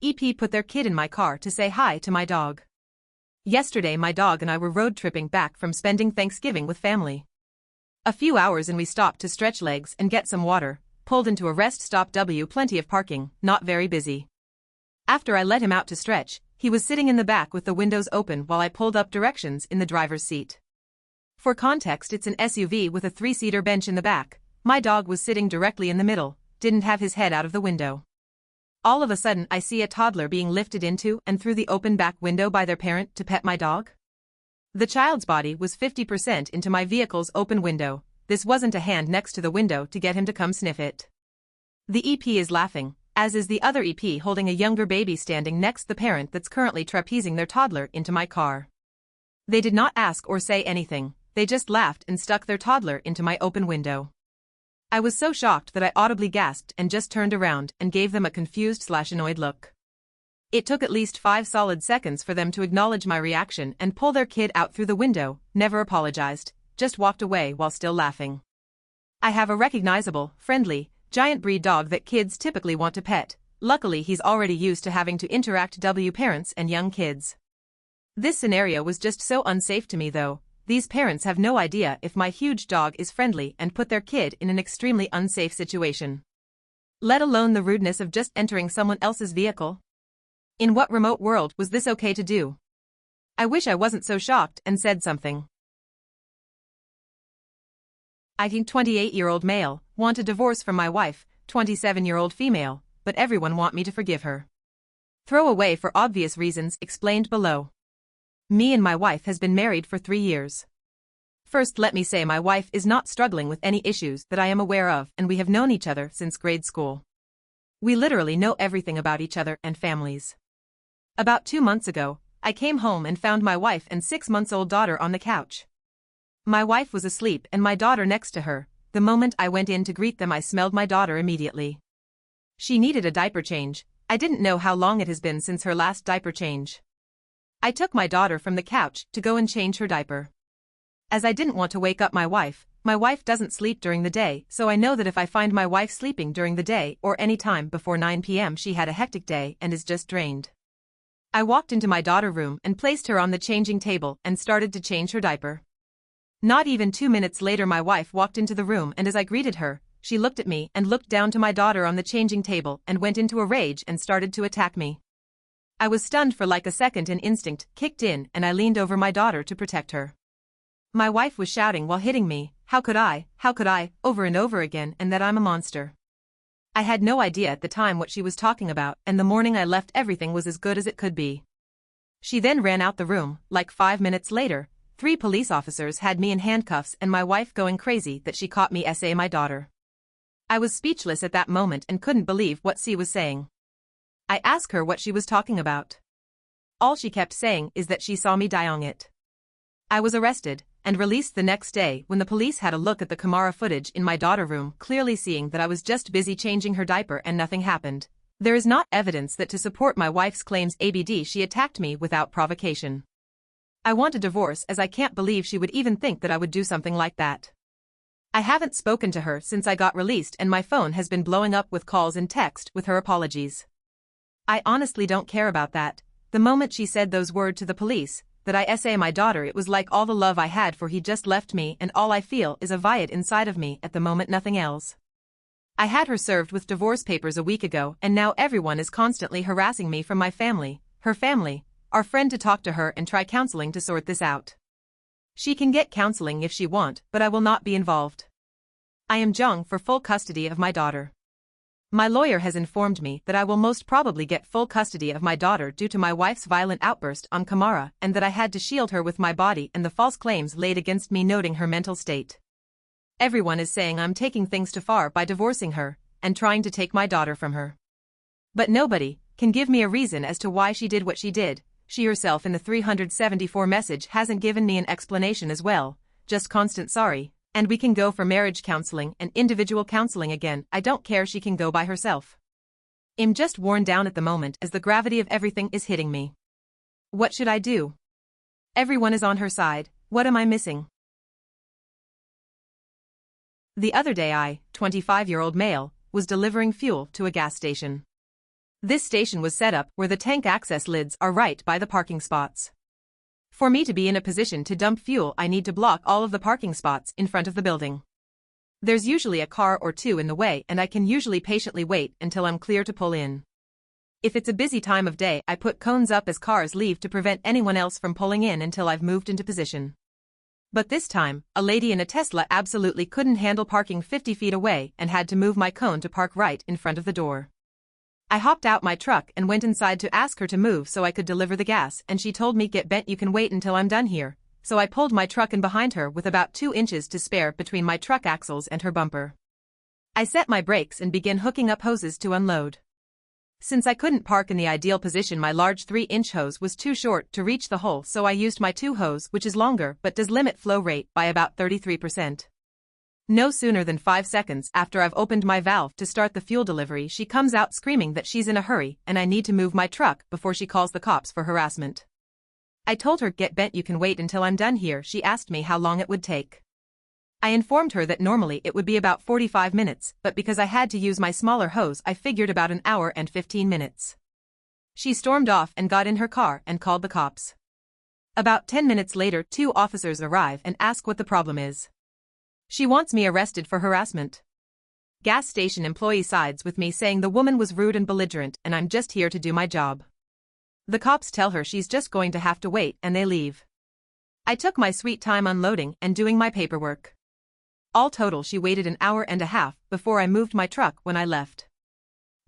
EP put their kid in my car to say hi to my dog. Yesterday my dog and I were road tripping back from spending Thanksgiving with family. A few hours and we stopped to stretch legs and get some water, pulled into a rest stop. Plenty of parking, not very busy. After I let him out to stretch, he was sitting in the back with the windows open while I pulled up directions in the driver's seat. For context, it's an SUV with a 3-seater bench in the back. My dog was sitting directly in the middle, didn't have his head out of the window. All of a sudden I see a toddler being lifted into and through the open back window by their parent to pet my dog. The child's body was 50% into my vehicle's open window. This wasn't a hand next to the window to get him to come sniff it. The EP is laughing, as is the other EP holding a younger baby standing next the parent that's currently trapezing their toddler into my car. They did not ask or say anything, they just laughed and stuck their toddler into my open window. I was so shocked that I audibly gasped and just turned around and gave them a confused/annoyed look. It took at least 5 solid seconds for them to acknowledge my reaction and pull their kid out through the window, never apologized, just walked away while still laughing. I have a recognizable, friendly, giant breed dog that kids typically want to pet. Luckily he's already used to having to interact with parents and young kids. This scenario was just so unsafe to me though. These parents have no idea if my huge dog is friendly and put their kid in an extremely unsafe situation. Let alone the rudeness of just entering someone else's vehicle. In what remote world was this okay to do? I wish I wasn't so shocked and said something. I think 28-year-old male, want a divorce from my wife, 27-year-old female, but everyone want me to forgive her. Throw away for obvious reasons explained below. Me and my wife has been married for 3 years. First let me say my wife is not struggling with any issues that I am aware of and we have known each other since grade school. We literally know everything about each other and families. About 2 months ago, I came home and found my wife and 6-month-old daughter on the couch. My wife was asleep and my daughter next to her. The moment I went in to greet them I smelled my daughter immediately. She needed a diaper change. I didn't know how long it has been since her last diaper change. I took my daughter from the couch to go and change her diaper. As I didn't want to wake up my wife doesn't sleep during the day, so I know that if I find my wife sleeping during the day or any time before 9 p.m. she had a hectic day and is just drained. I walked into my daughter's room and placed her on the changing table and started to change her diaper. Not even 2 minutes later my wife walked into the room and as I greeted her, she looked at me and looked down to my daughter on the changing table and went into a rage and started to attack me. I was stunned for like a second and instinct kicked in and I leaned over my daughter to protect her. My wife was shouting while hitting me, how could I, over and over again, and that I'm a monster. I had no idea at the time what she was talking about, and the morning I left everything was as good as it could be. She then ran out the room. Like 5 minutes later, 3 police officers had me in handcuffs and my wife going crazy that she caught me SA my daughter. I was speechless at that moment and couldn't believe what she was saying. I asked her what she was talking about. All she kept saying is that she saw me dying it. I was arrested and released the next day when the police had a look at the camera footage in my daughter's room, clearly seeing that I was just busy changing her diaper and nothing happened. There is not evidence that to support my wife's claims ABD she attacked me without provocation. I want a divorce as I can't believe she would even think that I would do something like that. I haven't spoken to her since I got released and my phone has been blowing up with calls and text with her apologies. I honestly don't care about that. The moment she said those words to the police, that I SA my daughter, it was like all the love I had for he just left me and all I feel is a void inside of me at the moment, nothing else. I had her served with divorce papers a week ago and now everyone is constantly harassing me from my family, her family, our friend to talk to her and try counseling to sort this out. She can get counseling if she want, but I will not be involved. I am Jung for full custody of my daughter. My lawyer has informed me that I will most probably get full custody of my daughter due to my wife's violent outburst on camera and that I had to shield her with my body and the false claims laid against me, noting her mental state. Everyone is saying I'm taking things too far by divorcing her and trying to take my daughter from her. But nobody can give me a reason as to why she did what she did. She herself in the 374 message hasn't given me an explanation as well, just constant sorry. And we can go for marriage counseling and individual counseling again. I don't care, she can go by herself. I'm just worn down at the moment as the gravity of everything is hitting me. What should I do? Everyone is on her side, what am I missing? The other day I, 25-year-old male, was delivering fuel to a gas station. This station was set up where the tank access lids are right by the parking spots. For me to be in a position to dump fuel, I need to block all of the parking spots in front of the building. There's usually a car or two in the way, and I can usually patiently wait until I'm clear to pull in. If it's a busy time of day, I put cones up as cars leave to prevent anyone else from pulling in until I've moved into position. But this time, a lady in a Tesla absolutely couldn't handle parking 50 feet away and had to move my cone to park right in front of the door. I hopped out my truck and went inside to ask her to move so I could deliver the gas, and she told me, "Get bent, you can wait until I'm done here." So I pulled my truck in behind her with about 2 inches to spare between my truck axles and her bumper. I set my brakes and began hooking up hoses to unload. Since I couldn't park in the ideal position, my large 3-inch hose was too short to reach the hole, so I used my 2 hose, which is longer but does limit flow rate by about 33%. No sooner than 5 seconds after I've opened my valve to start the fuel delivery, she comes out screaming that she's in a hurry and I need to move my truck before she calls the cops for harassment. I told her, "Get bent, you can wait until I'm done here." She asked me how long it would take. I informed her that normally it would be about 45 minutes, but because I had to use my smaller hose, I figured about an hour and 15 minutes. She stormed off and got in her car and called the cops. About 10 minutes later, 2 officers arrive and ask what the problem is. She wants me arrested for harassment. Gas station employee sides with me, saying the woman was rude and belligerent and I'm just here to do my job. The cops tell her she's just going to have to wait, and they leave. I took my sweet time unloading and doing my paperwork. All total, she waited an hour and a half before I moved my truck when I left.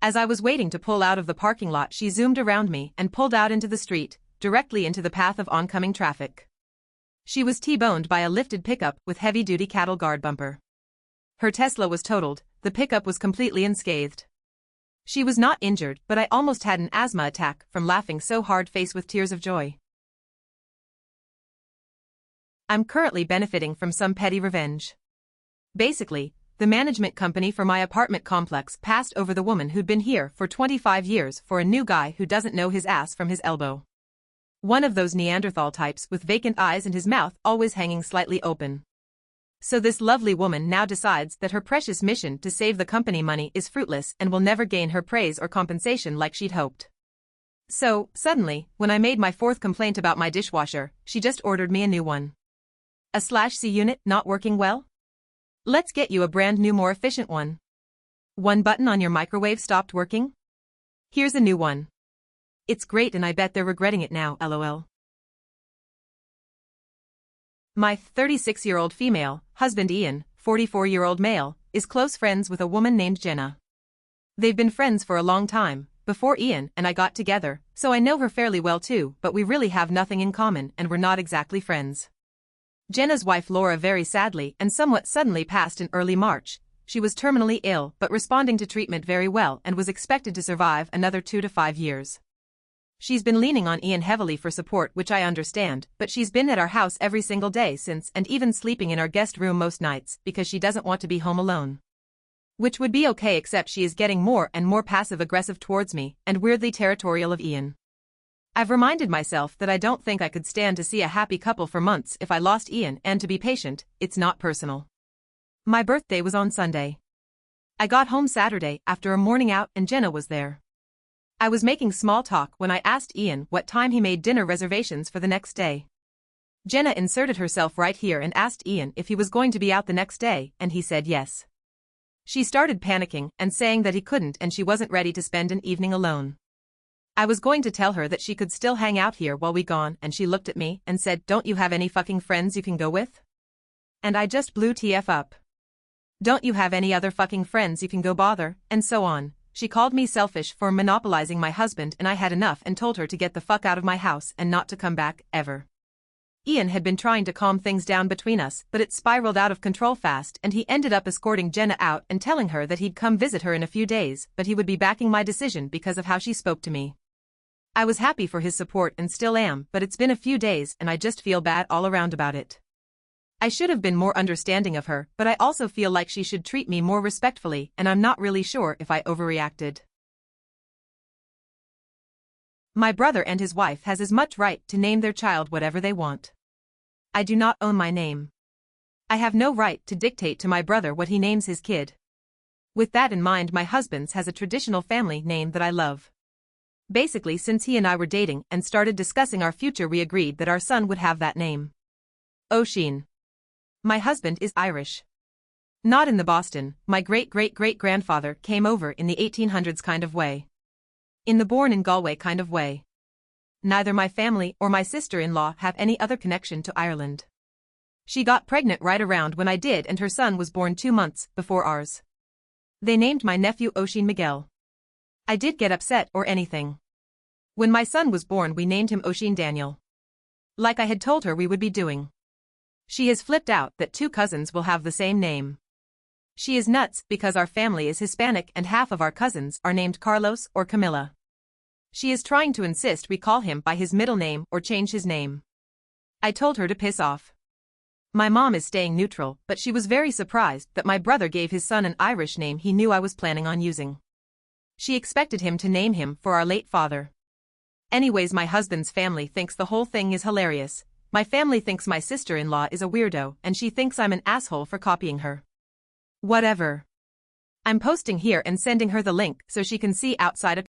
As I was waiting to pull out of the parking lot, she zoomed around me and pulled out into the street, directly into the path of oncoming traffic. She was T-boned by a lifted pickup with heavy-duty cattle guard bumper. Her Tesla was totaled, the pickup was completely unscathed. She was not injured, but I almost had an asthma attack from laughing so hard, faced with tears of joy. I'm currently benefiting from some petty revenge. Basically, the management company for my apartment complex passed over the woman who'd been here for 25 years for a new guy who doesn't know his ass from his elbow. One of those Neanderthal types with vacant eyes and his mouth always hanging slightly open. So this lovely woman now decides that her precious mission to save the company money is fruitless and will never gain her praise or compensation like she'd hoped. So, suddenly, when I made my 4th complaint about my dishwasher, she just ordered me a new one. A/C unit not working well? Let's get you a brand new, more efficient one. One button on your microwave stopped working? Here's a new one. It's great, and I bet they're regretting it now, lol. My 36-year-old female husband Ian, 44-year-old male, is close friends with a woman named Jenna. They've been friends for a long time, before Ian and I got together, so I know her fairly well too, but we really have nothing in common and we're not exactly friends. Jenna's wife Laura very sadly and somewhat suddenly passed in early March. She was terminally ill but responding to treatment very well and was expected to survive another 2 to 5 years. She's been leaning on Ian heavily for support, which I understand, but she's been at our house every single day since, and even sleeping in our guest room most nights because she doesn't want to be home alone. Which would be okay, except she is getting more and more passive-aggressive towards me and weirdly territorial of Ian. I've reminded myself that I don't think I could stand to see a happy couple for months if I lost Ian, and to be patient, it's not personal. My birthday was on Sunday. I got home Saturday after a morning out and Jenna was there. I was making small talk when I asked Ian what time he made dinner reservations for the next day. Jenna inserted herself right here and asked Ian if he was going to be out the next day, and he said yes. She started panicking and saying that he couldn't and she wasn't ready to spend an evening alone. I was going to tell her that she could still hang out here while we gone, and she looked at me and said, "Don't you have any fucking friends you can go with?" And I just blew TF up. "Don't you have any other fucking friends you can go bother?" and so on. She called me selfish for monopolizing my husband, and I had enough and told her to get the fuck out of my house and not to come back, ever. Ian had been trying to calm things down between us, but it spiraled out of control fast, and he ended up escorting Jenna out and telling her that he'd come visit her in a few days, but he would be backing my decision because of how she spoke to me. I was happy for his support and still am, but it's been a few days and I just feel bad all around about it. I should have been more understanding of her, but I also feel like she should treat me more respectfully, and I'm not really sure if I overreacted. My brother and his wife has as much right to name their child whatever they want. I do not own my name. I have no right to dictate to my brother what he names his kid. With that in mind, my husband's has a traditional family name that I love. Basically, since he and I were dating and started discussing our future, we agreed that our son would have that name. Oisin. My husband is Irish. Not in the Boston, my great-great-great-grandfather came over in the 1800s kind of way. In the born in Galway kind of way. Neither my family or my sister-in-law have any other connection to Ireland. She got pregnant right around when I did, and her son was born 2 months before ours. They named my nephew Oisin Miguel. I did get upset or anything. When my son was born, we named him Oisin Daniel. Like I had told her we would be doing. She has flipped out that 2 cousins will have the same name. She is nuts because our family is Hispanic and half of our cousins are named Carlos or Camilla. She is trying to insist we call him by his middle name or change his name. I told her to piss off. My mom is staying neutral, but she was very surprised that my brother gave his son an Irish name he knew I was planning on using. She expected him to name him for our late father. Anyways, my husband's family thinks the whole thing is hilarious. My family thinks my sister-in-law is a weirdo and she thinks I'm an asshole for copying her. Whatever. I'm posting here and sending her the link so she can see outside of